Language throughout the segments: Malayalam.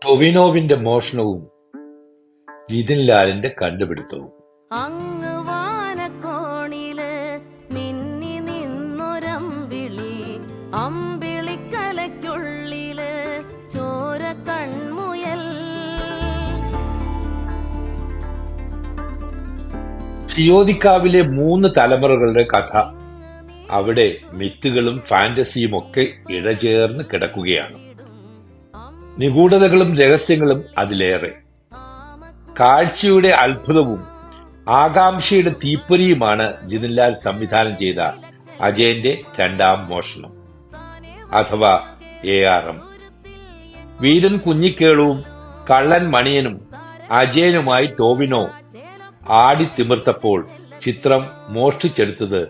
ടൊവിനോവിന്റെ മോഷണവും ജിതിൻ ലാലിന്റെ കണ്ടുപിടുത്തവും. അങ്ങ് വാനക്കോണില് മിന്നി നിന്നൊരമ്പിളി, അമ്പിളിക്കലയ്ക്കുള്ളില് ചോര കൺമുയൽ. ചിയോദിക്കാവിലെ 3 തലമുറകളുടെ കഥ. അവിടെ മിത്തുകളും ഫാന്റസിയും ഒക്കെ ഇഴചേർന്ന് കിടക്കുകയാണ്. നിഗൂഢതകളും രഹസ്യങ്ങളും അതിലേറെ. കാഴ്ചയുടെ അത്ഭുതവും ആകാംക്ഷയുടെ തീപ്പൊരിയുമാണ് ജിതിൻലാൽ സംവിധാനം ചെയ്ത അജയന്റെ 2ാം മോഷണം അഥവാ ARM. വീരൻ കുഞ്ഞിക്കേളുവും കള്ളൻ മണിയനും അജയനുമായി ടൊവിനോ ആടിത്തിമിർത്തപ്പോൾ ചിത്രം മോഷ്ടിച്ചെടുത്തത്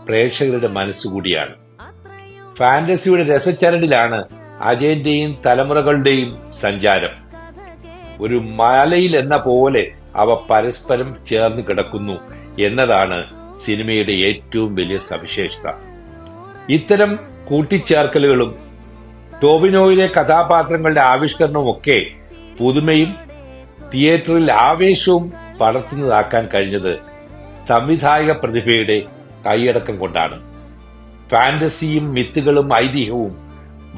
പ്രേക്ഷകരുടെ മനസ്സുകൂടിയാണ്. ഫാന്റസിയുടെ രസച്ചരടിലാണ് അജയന്റെയും തലമുറകളുടെയും സഞ്ചാരം. ഒരു മലയിൽ എന്ന പോലെ അവ പരസ്പരം ചേർന്ന് കിടക്കുന്നു എന്നതാണ് സിനിമയുടെ ഏറ്റവും വലിയ സവിശേഷത. ഇത്തരം കൂട്ടിച്ചേർക്കലുകളും ടൊവിനോയിലെ കഥാപാത്രങ്ങളുടെ ആവിഷ്കരണവും ഒക്കെ പുതുമയും തിയേറ്ററിൽ ആവേശവും പടർത്തുന്നതാക്കാൻ കഴിഞ്ഞത് സംവിധായക പ്രതിഭയുടെ കൈയടക്കം കൊണ്ടാണ്. ഫാന്റസിയും മിത്തുകളും ഐതിഹ്യവും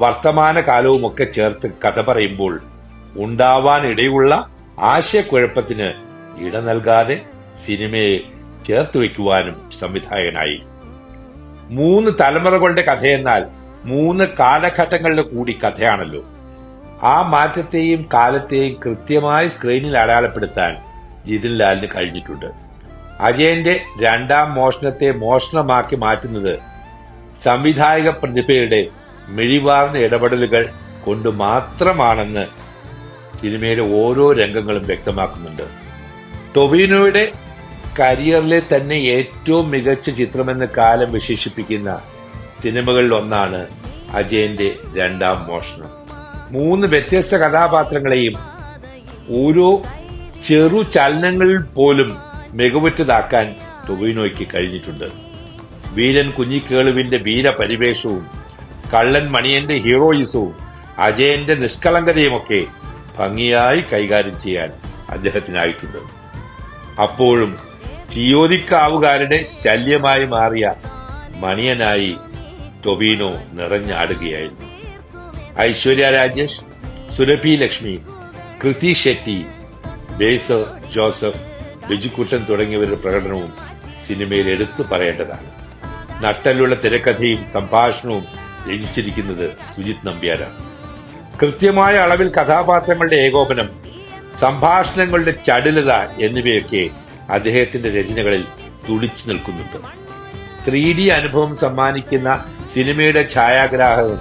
വർത്തമാനകാലവും ഒക്കെ ചേർത്ത് കഥ പറയുമ്പോൾ ഉണ്ടാവാനിടയുള്ള ആശയക്കുഴപ്പത്തിന് ഇട നൽകാതെ സിനിമയെ ചേർത്ത് വയ്ക്കുവാനും സംവിധായകനായി. 3 തലമുറകളുടെ കഥയെന്നാൽ 3 കാലഘട്ടങ്ങളുടെ കൂടി കഥയാണല്ലോ. ആ മാറ്റത്തെയും കാലത്തെയും കൃത്യമായി സ്ക്രീനിൽ അടയാളപ്പെടുത്താൻ ജിതിൻ ലാലിന് കഴിഞ്ഞിട്ടുണ്ട്. അജയന്റെ 2ാം മോഷണത്തെ മോഷണമാക്കി മാറ്റുന്നത് സംവിധായക പ്രതിഭയുടെ മിഴിവാർന്ന ഇടപെടലുകൾ കൊണ്ട് മാത്രമാണെന്ന് സിനിമയുടെ ഓരോ രംഗങ്ങളും വ്യക്തമാക്കുന്നുണ്ട്. ടൊവിനോയുടെ കരിയറിലെ തന്നെ ഏറ്റവും മികച്ച ചിത്രമെന്ന് കാലം വിശേഷിപ്പിക്കുന്ന സിനിമകളിൽ ഒന്നാണ് അജയന്റെ 2ാം മോഷണം. 3 വ്യത്യസ്ത കഥാപാത്രങ്ങളെയും ഓരോ ചെറു ചലനങ്ങളിൽ പോലും മികവുറ്റതാക്കാൻ ടൊവിനോയ്ക്ക് കഴിഞ്ഞിട്ടുണ്ട്. വീരൻ കുഞ്ഞിക്കേളുവിന്റെ വീരപരിവേഷവും കള്ളൻ മണിയന്റെ ഹീറോയിസവും അജയന്റെ നിഷ്കളങ്കതയുമൊക്കെ ഭംഗിയായി കൈകാര്യം ചെയ്യാൻ അദ്ദേഹത്തിനായിട്ടുണ്ട്. അപ്പോഴും ചിയോദിക്കാവുകാരുടെ ശല്യമായി മാറിയ മണിയനായി ടൊവിനോ നിറഞ്ഞാടുകയായിരുന്നു. ഐശ്വര്യ രാജേഷ്, സുരഭി ലക്ഷ്മി, കൃതി ഷെട്ടി, ബേസർ ജോസഫ്, ബിജുക്കുട്ടൻ തുടങ്ങിയവരുടെ പ്രകടനവും സിനിമയിൽ എടുത്തു പറയേണ്ടതാണ്. നട്ടലുള്ള തിരക്കഥയും സംഭാഷണവും രചിച്ചിരിക്കുന്നത് സുജിത് നമ്പ്യാരാണ്. കൃത്യമായ അളവിൽ കഥാപാത്രങ്ങളുടെ ഏകോപനം, സംഭാഷണങ്ങളുടെ ചടുലത എന്നിവയൊക്കെ അദ്ദേഹത്തിന്റെ രചനകളിൽ തുടിച്ചു നിൽക്കുന്നുണ്ട്. 3D അനുഭവം സമ്മാനിക്കുന്ന സിനിമയുടെ ഛായാഗ്രാഹകൻ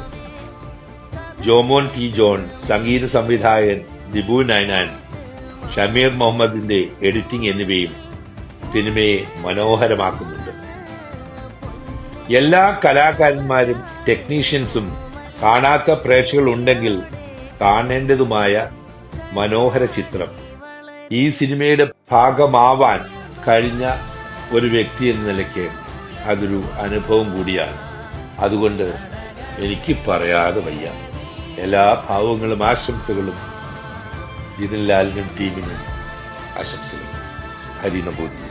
ജോമോൻ ടി ജോൺ, സംഗീത സംവിധായകൻ ദിബു നൈനാൻ, ഷമീർ മുഹമ്മദിന്റെ എഡിറ്റിംഗ് എന്നിവയും സിനിമയെ മനോഹരമാക്കുന്നുണ്ട്. എല്ലാ കലാകാരന്മാരും ടെക്നീഷ്യൻസും കാണാത്ത പ്രേക്ഷകർ ഉണ്ടെങ്കിൽ കാണേണ്ടതുമായ മനോഹര ചിത്രം. ഈ സിനിമയുടെ ഭാഗമാവാൻ കഴിഞ്ഞ ഒരു വ്യക്തി എന്ന നിലയ്ക്ക് അതൊരു അനുഭവം കൂടിയാണ്. അതുകൊണ്ട് എനിക്ക് പറയാതെ വയ്യ. എല്ലാ ഭാവങ്ങളും ആശംസകളും ജിതിൻ ലാലിനും ടീമിനും ആശംസകൾ. ഹരി നമ്പൂതിരി.